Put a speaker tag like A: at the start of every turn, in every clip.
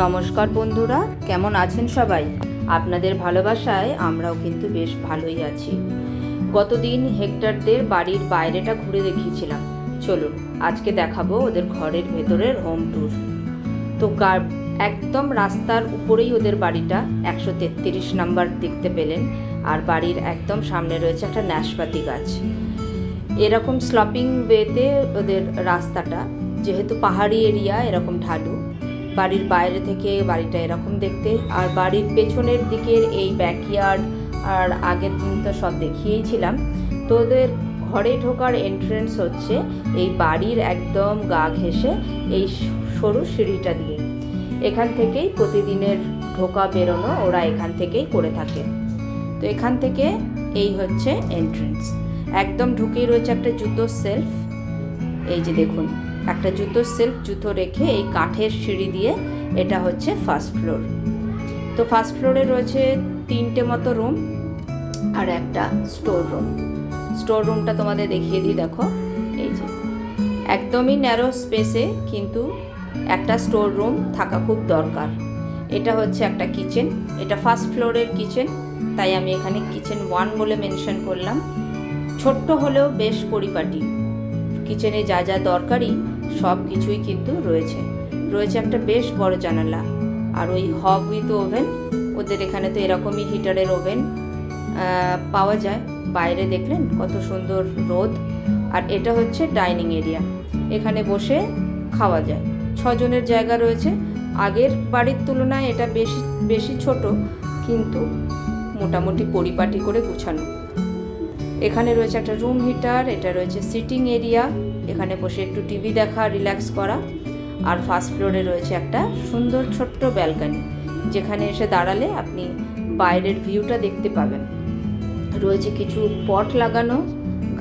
A: নমস্কার বন্ধুরা, কেমন আছেন সবাই? আপনাদের ভালোবাসায় আমরাও কিন্তু বেশ ভালোই আছি। গতদিন হেক্টরদের বাড়ির বাইরেটা ঘুরে দেখিয়েছিলাম। চলুন আজকে দেখাবো ওদের ঘরের ভেতরের হোম ট্যুর। তো একদম রাস্তার উপরেই ওদের বাড়িটা, 133 নাম্বার দেখতে পেলেন। আর বাড়ির একদম সামনে রয়েছে একটা নাশপাতি গাছ। এরকম স্লপিং ওয়েতে ওদের রাস্তাটা, যেহেতু পাহাড়ি এরিয়া, এরকম ঢালু। বাড়ির বাইরে থেকে বাড়িটা এরকম দেখতে, আর বাড়ির পেছনের দিকের এই ব্যাকইয়ার্ড আর আগের দিন তো সব দেখিয়েছিলাম। তো ওদের ঘরে ঢোকার এন্ট্রেন্স হচ্ছে এই বাড়ির একদম গা ঘেঁষে এই সরু সিঁড়িটা দিয়ে। এখান থেকেই প্রতিদিনের ঢোকা বেরোনো ওরা এখান থেকেই করে থাকে। তো এখান থেকে এই হচ্ছে এন্ট্রেন্স। একদম ঢুকেই রয়েছে একটা জুতোর সেলফ। এই যে দেখুন, একটা জুতোর সেলফ, জুতো রেখে এই কাঠের সিঁড়ি দিয়ে এটা হচ্ছে ফার্স্ট ফ্লোর। তো ফার্স্ট ফ্লোরে রয়েছে 3টে মতো রুম আর একটা স্টোর রুম। স্টোর রুমটা তোমাদের দেখিয়ে দিই, দেখো এই যে একদমই ন্যারো স্পেসে, কিন্তু একটা স্টোর রুম থাকা খুব দরকার। এটা হচ্ছে একটা কিচেন, এটা ফার্স্ট ফ্লোরের কিচেন, তাই আমি এখানে কিচেন 1 বলে মেনশন করলাম। ছোট্ট হলেও বেশ পরিপাটি। কিচেনে যা যা দরকারি সব কিছুই কিন্তু রয়েছে। রয়েছে একটা বেশ বড় জানালা, আর ওই হব উইথ ওভেন। ওদের এখানে তো এরকমই হিটারের ওভেন পাওয়া যায়। বাইরে দেখলেন কত সুন্দর রোদ। আর এটা হচ্ছে ডাইনিং এরিয়া, এখানে বসে খাওয়া যায়। 6 জনের জায়গা রয়েছে। আগের বাড়ির তুলনায় এটা বেশি ছোট, কিন্তু মোটামুটি পরিপাটি করে গুছানো। এখানে রয়েছে একটা রুম হিটার, এটা রয়েছে সিটিং এরিয়া, এখানে বসে একটু টিভি দেখা, রিল্যাক্স করা। আর ফার্স্ট ফ্লোরে রয়েছে একটা সুন্দর ছোট্ট ব্যালকনি, যেখানে এসে দাঁড়ালে আপনি বাইরের ভিউটা দেখতে পাবেন। রয়েছে কিছু পট লাগানো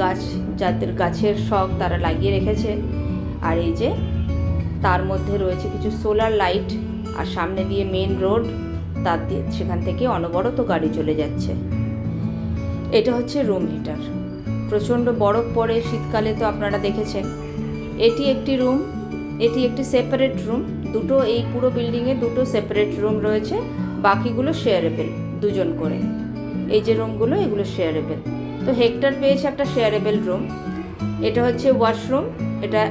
A: গাছ, যাদের গাছের শখ তারা লাগিয়ে রেখেছে। আর এই যে তার মধ্যে রয়েছে কিছু সোলার লাইট, আর সামনে দিয়ে মেন রোড, তার দিয়ে সেখান থেকে অনবরত গাড়ি চলে যাচ্ছে। এটা হচ্ছে রুম হিটার। প্রচণ্ড বরফ পড়ে শীতকালে, তো আপনারা দেখেছেন। এটি একটি রুম, এটি একটি সেপারেট রুম। দুটো, এই পুরো বিল্ডিংয়ে 2টো সেপারেট রুম রয়েছে, বাকিগুলো শেয়ারেবল, 2 জন করে। এই যে রুমগুলো, এগুলো শেয়ারেবল। তো হেক্টর পেয়েছে একটা শেয়ারেবল রুম। এটা হচ্ছে ওয়াশরুম, এটা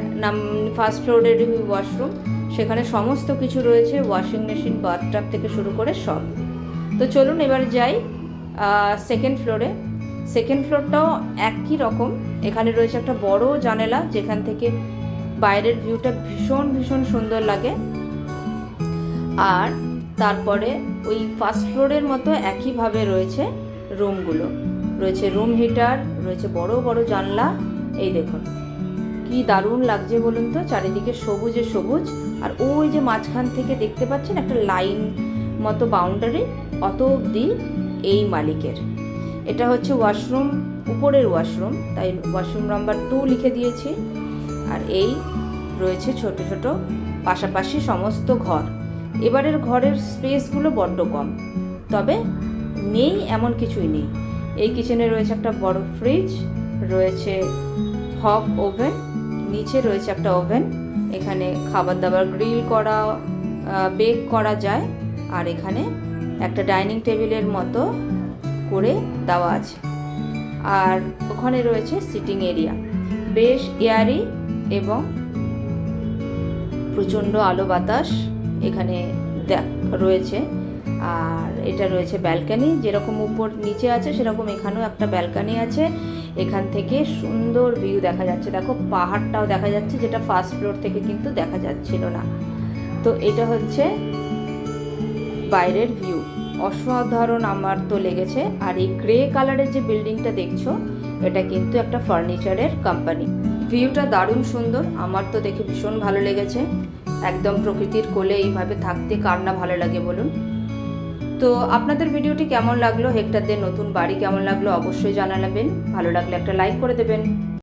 A: ফার্স্ট ফ্লোরের ওয়াশরুম। সেখানে সমস্ত কিছু রয়েছে, ওয়াশিং মেশিন, বাথটাব থেকে শুরু করে সব। তো চলুন এবার যাই সেকেন্ড ফ্লোরে। সেকেন্ড ফ্লোরটাও একই রকম। এখানে রয়েছে একটা বড় জানালা, যেখান থেকে বাইরের ভিউটা ভীষণ ভীষণ সুন্দর লাগে। আর তারপরে ওই ফার্স্ট ফ্লোরের মতো একইভাবে রয়েছে রুমগুলো। রয়েছে রুম হিটার, রয়েছে বড় বড় জানলা। এই দেখুন কি দারুণ লাগছে বলুন তো, চারিদিকে সবুজে সবুজ। আর ওই যে মাঝখান থেকে দেখতে পাচ্ছেন একটা লাইন মতো বাউন্ডারি, অত অবধি এই মালিকের। এটা হচ্ছে ওয়াশরুম, উপরের ওয়াশরুম, তাই ওয়াশরুম নাম্বার 2 লিখে দিয়েছি। আর এই রয়েছে ছোট ছোট পাশাপাশি সমস্ত ঘর। এবারের ঘরের স্পেসগুলো বড্ড কম, তবে নেই এমন কিছুই নেই। এই কিচেনে রয়েছে একটা বড় ফ্রিজ, রয়েছে হব ওভেন, নিচে রয়েছে একটা ওভেন, এখানে খাবার দাবার গ্রিল করা, বেক করা যায়। আর এখানে একটা ডাইনিং টেবিলের মতো করে দেওয়া আছে। আর ওখানে রয়েছে সিটিং এরিয়া, বেশ এয়ারি এবং প্রচণ্ড আলো বাতাস এখানে রয়েছে। আর এটা রয়েছে ব্যালকনি, যেরকম উপর নিচে আছে সেরকম এখানেও একটা ব্যালকনি আছে। এখান থেকে সুন্দর ভিউ দেখা যাচ্ছে, দেখো পাহাড়টাও দেখা যাচ্ছে, যেটা ফার্স্ট ফ্লোর থেকে কিন্তু দেখা যাচ্ছিল না। তো এটা হচ্ছে বাইরের ভিউ, অসাধারণ আমার তো লেগেছে। আর এই গ্রে কালারের যে বিল্ডিংটা দেখছো, এটা কিন্তু একটা ফার্নিচারের কোম্পানি। ভিউটা দারুণ সুন্দর, আমার তো দেখে ভীষণ ভালো লেগেছে। একদম প্রকৃতির কোলে এইভাবে থাকতে কার না ভালো লাগে বলুন। তো আপনাদের ভিডিওটি কেমন লাগলো, হেক্টরদের নতুন বাড়ি কেমন লাগলো অবশ্যই জানাবেন। ভালো লাগলে একটা লাইক করে দেবেন।